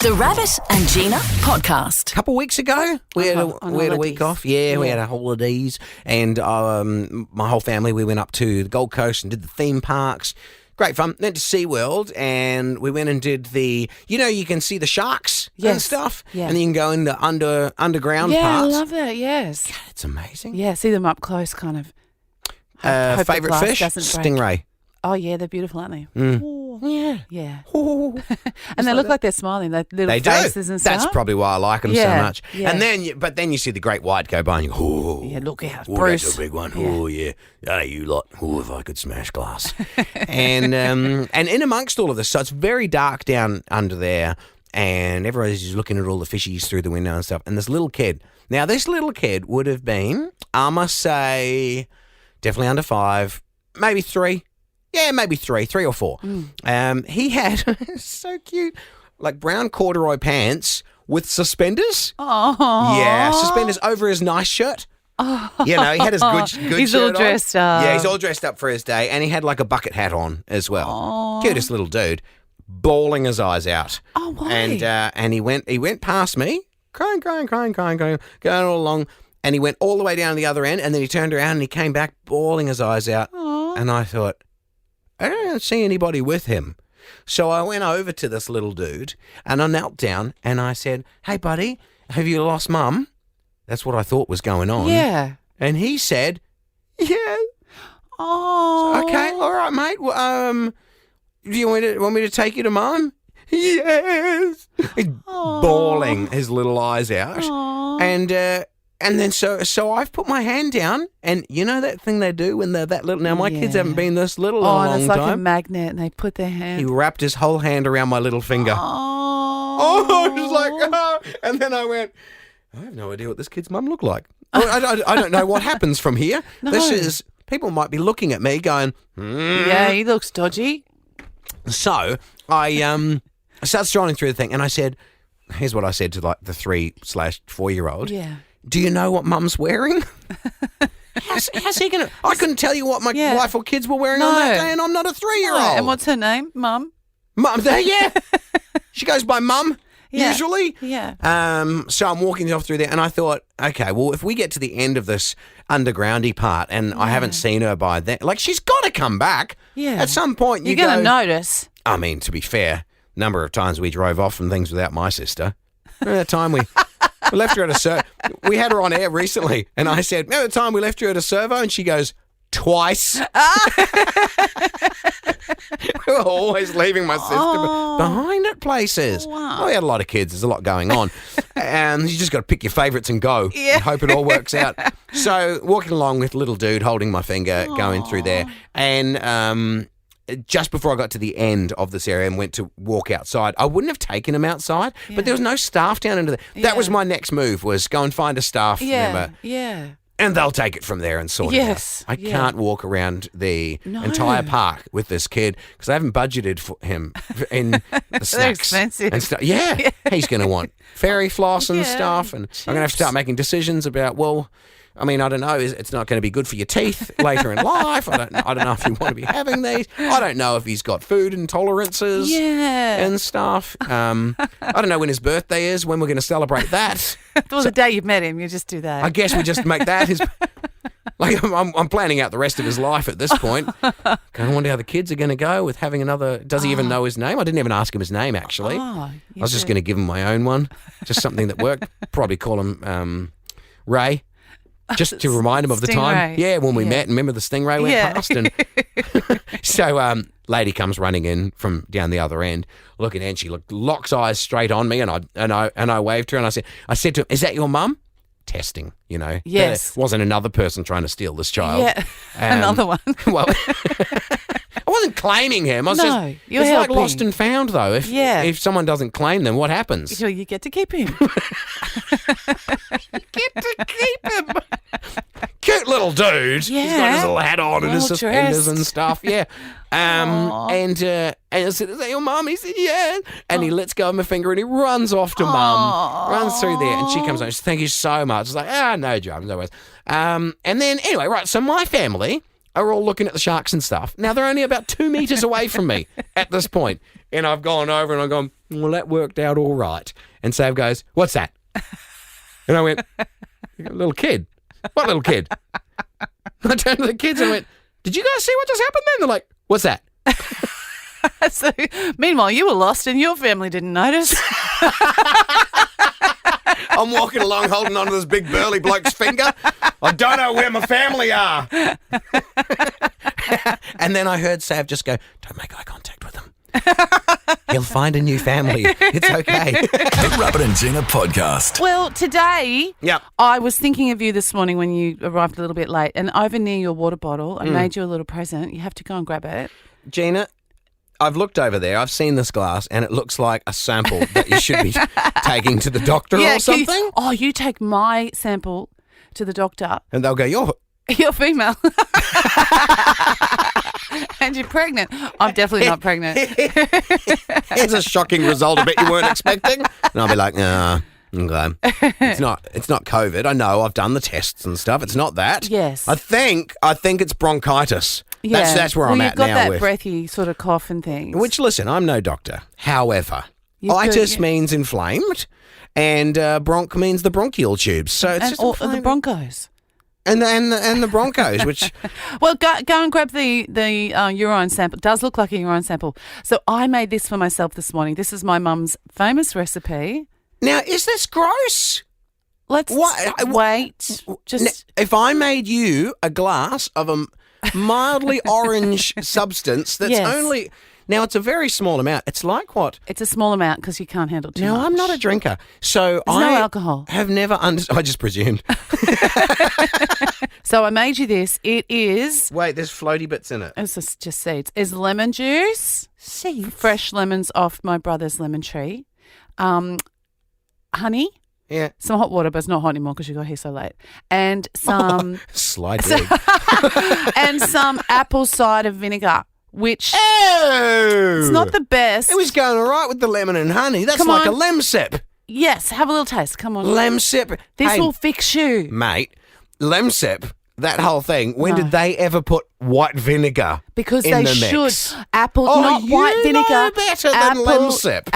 The Rabbit and Gina podcast. A couple of weeks ago, we had a week off. Yeah, we had our holidays, and my whole family, we went up to the Gold Coast and did the theme parks. Great fun. Went to Seaworld, and we went and did the, you can see the sharks and stuff, and then you can go in the underground Yeah, parts. I love that, yes. God, it's amazing. Yeah, see them up close, kind of. Hope the Favourite glass fish? doesn't break. Stingray. Oh, yeah, they're beautiful, aren't they? Yeah. Yeah. Ooh. And they look like they're smiling, their little They faces do. and stuff. That's probably why I like them so Yeah, much. yeah. And then, you see the great white go by, and you go, "Oh, Yeah, look out, oh, Bruce. that's a big one. Yeah. Oh, yeah. Oh, you lot. Oh, if I could smash glass." and in amongst all of this, so it's very dark down under there, and everybody's just looking at all the fishies through the window and stuff. And this little kid would have been, I must say, definitely under 5, maybe 3. Yeah, maybe 3 or 4. He had, so cute, like brown corduroy pants with suspenders. Oh. Yeah, suspenders over his nice shirt. He had his good He's shirt all on. dressed up. Yeah, he's all dressed up for his day, and he had like a bucket hat on as well. Aw. Cutest little dude, bawling his eyes out. Oh, why? And he went past me, crying, going all along, and he went all the way down to the other end, and then he turned around and he came back bawling his eyes out. Aw. And I thought, I don't see anybody with him. So I went over to this little dude and I knelt down and I said, "Hey, buddy, have you lost Mum?" That's what I thought was going on. Yeah. And he said, "Yeah." Oh. Okay, all right, mate. Well, do you want me to take you to Mum? Yes. He's bawling his little eyes out. Aw. And then so I've put my hand down, and you know that thing they do when they're that little. Now my kids Yeah. haven't been this little in a Oh, long and it's like a time. magnet, and they put their hand. He wrapped his whole hand around my little finger. Oh. I was like, oh. And then I went, I have no idea what this kid's mum looked like. I don't know what happens from here. No. This is, people might be looking at me going, Yeah, he looks dodgy. So I started strolling through the thing, and I said, here's what I said to like the 3/4-year-old. Yeah. Do you know what Mum's wearing? How's he going to? I couldn't tell you what my wife or kids were wearing on that No. day, and I'm not a 3-year-old. And what's her name? Mum? Mum? Yeah. She goes by Mum, Yeah. usually. Yeah. So I'm walking off through there, and I thought, okay, well, if we get to the end of this undergroundy part, and I haven't seen her by then, like, she's got to come back. Yeah. At some point, You're going to notice. I mean, to be fair, number of times we drove off and things without my sister. Remember that time we left her at a we had her on air recently, and I said, remember the time we left her at a servo? And she goes, twice. We were always leaving my sister behind at places. Wow. Well, we had a lot of kids. There's a lot going on. And you just got to pick your favourites and go and hope it all works out. So walking along with little dude holding my finger, going through there. And just before I got to the end of this area and went to walk outside, I wouldn't have taken him outside, but there was no staff down into there. That was my next move, was go and find a staff member. Yeah. And they'll take it from there and sort it out. I can't walk around the entire park with this kid because I haven't budgeted for him in the snacks. They're expensive. And stuff. Yeah. He's going to want fairy floss and stuff. And I'm going to have to start making decisions about, well, I mean, I don't know. It's not going to be good for your teeth later in life. I don't know if you want to be having these. I don't know if he's got food intolerances and stuff. I don't know when his birthday is, when we're going to celebrate that. Well, the day you've met him, you just do that. I guess we just make that his... Like, I'm planning out the rest of his life at this point. I wonder how the kids are going to go with having another... Does he even know his name? I didn't even ask him his name, actually. I was just going to give him my own one. Just something that worked. Probably call him Ray. Just to remind him of the time. Yeah, when we met. And remember the stingray went past? And so lady comes running in from down the other end, looking, and she locks eyes straight on me, and I waved to her, and I said to him, "Is that your mum?" Testing, Yes. There wasn't another person trying to steal this child. Yeah, another one. Well, I wasn't claiming him. I was just, you're it's like helping. lost and found, though. If someone doesn't claim them, what happens? You get to keep him. Get to keep him. Cute little dude. Yeah. He's got his little hat on and his Well suspenders dressed. and stuff. Yeah. And I said, "Is that your mum?" He said, "Yeah." And he lets go of my finger and he runs off to mum. Runs through there, and she comes on. She says, "Thank you so much." It's like, no dramas, no worries. And then anyway, right. So my family are all looking at the sharks and stuff. Now they're only about 2 meters away from me at this point, and I've gone over and I'm going, Well, that worked out all right. And Sav goes, what's that? And I went, little kid. What little kid? I turned to the kids and I went, did you guys see what just happened then? They're like, what's that? So, meanwhile, you were lost and your family didn't notice. I'm walking along holding onto this big burly bloke's finger. I don't know where my family are. And then I heard Sav just go, don't make eye contact with him. He'll find a new family. It's okay. The Rabbit and Gina podcast. Well, today, Yep. I was thinking of you this morning when you arrived a little bit late, and over near your water bottle, I made you a little present. You have to go and grab it. Gina, I've looked over there. I've seen this glass, and it looks like a sample that you should be taking to the doctor or something. You take my sample to the doctor. And they'll go, You're female. And you're pregnant. I'm definitely not pregnant. It's a shocking result. I bet you weren't expecting. And I'll be like, nah, okay. It's not COVID. I know. I've done the tests and stuff. It's not that. Yes. I think it's bronchitis. Yeah. That's where I'm at now. You've got that with breathy sort of cough and things. Which, listen, I'm no doctor. However, itis means inflamed, and bronch means the bronchial tubes. So it's just inflamed. The Broncos. And the Broncos, which... Well, go and grab the urine sample. It does look like a urine sample. So I made this for myself this morning. This is my mum's famous recipe. Now, is this gross? Let's wait. If I made you a glass of a mildly orange substance that's only... Now, it's a very small amount. It's like what? It's a small amount because you can't handle too much. Now, I'm not a drinker, so There's no alcohol. Have never I just presumed. So I made you this. It is... Wait, there's floaty bits in it. It's just seeds. It's lemon juice. Seeds? Fresh lemons off my brother's lemon tree. Honey. Yeah. Some hot water, but it's not hot anymore because you got here so late. And some... Slide dig. And some apple cider vinegar. Which it's not the best. It was going all right with the lemon and honey. That's like a Lemsip. Yes, have a little taste. Come on. Lemsip. This will fix you. Mate, Lemsip, that whole thing, when did they ever put white vinegar Because in they the should. mix? Not white vinegar. Know better than Lemsip.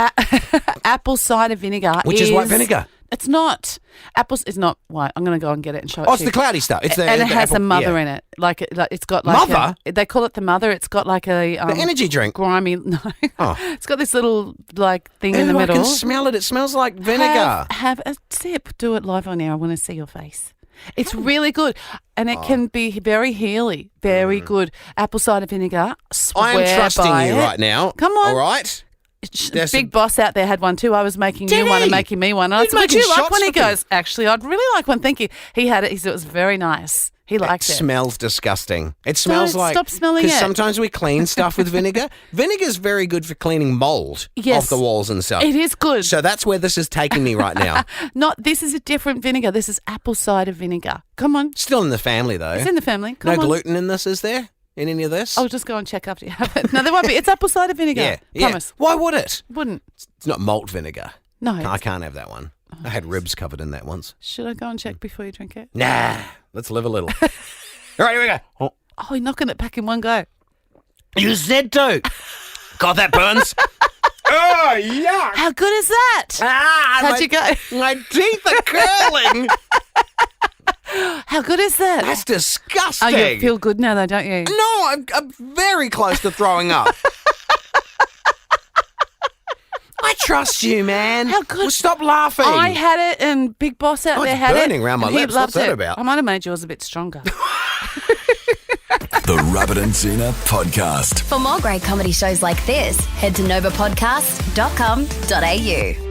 Apple cider vinegar. Which is white vinegar. It's not. It's not white. I'm going to go and get it and show it Oh, to it's you. the cloudy stuff. It's and it has a mother in it. Like it's got like mother? They call it the mother. It's got like a the energy drink. Grimy. No. Oh. It's got this little like thing in the middle. I can smell it. It smells like vinegar. Have a sip. Do it live on air. I want to see your face. It's really good. And it can be very healy. Very good. Apple cider vinegar. I am trusting you right now. Come on. All right. Big boss out there had one too. I was making you one and making me one. And I said, would you like one? He goes, actually, I'd really like one. Thank you. He had it. He said it was very nice. He liked it. It smells disgusting. It smells like... Stop smelling it. Because sometimes we clean stuff with vinegar. Vinegar's very good for cleaning mould off the walls and stuff. It is good. So that's where this is taking me right now. This is a different vinegar. This is apple cider vinegar. Come on. Still in the family, though. It's in the family. Come on. No gluten in this, is there? In any of this? I'll just go and check after you have it. No, there won't be. It's apple cider vinegar. Yeah. Promise. Why would it? Wouldn't. It's not malt vinegar. No. I can't have that one. I had ribs covered in that once. Should I go and check before you drink it? Nah. Let's live a little. All right, here we go. Oh, you're knocking it back in one go. You said to. God, that burns. Oh, yuck. How good is that? How'd you go? My teeth are curling. How good is that? That's disgusting. Oh, you feel good now, though, don't you? No, I'm very close to throwing up. I trust you, man. How good. Well, stop laughing. I had it, and Big Boss out there had it. It's burning around my lips. What's that about? I might have made yours a bit stronger. The Rabbit and Gina podcast. For more great comedy shows like this, head to novapodcast.com.au.